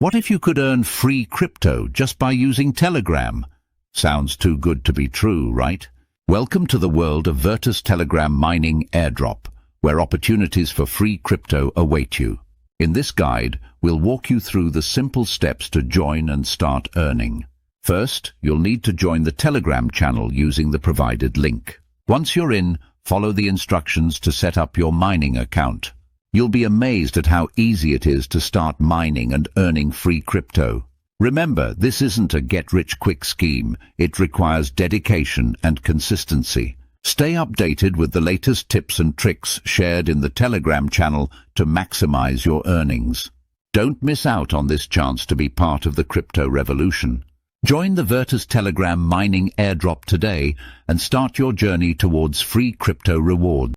What if you could earn free crypto just by using Telegram? Sounds too good to be true, right? Welcome to the world of Vertus Telegram mining airdrop, where opportunities for free crypto await you. In this guide, we'll walk you through the simple steps to join and start earning. First, you'll need to join the Telegram channel using the provided link. Once you're in, follow the instructions to set up your mining account. You'll be amazed at how easy it is to start mining and earning free crypto. Remember, this isn't a get-rich-quick scheme. It requires dedication and consistency. Stay updated with the latest tips and tricks shared in the Telegram channel to maximize your earnings. Don't miss out on this chance to be part of the crypto revolution. Join the Vertus Telegram mining airdrop today and start your journey towards free crypto rewards.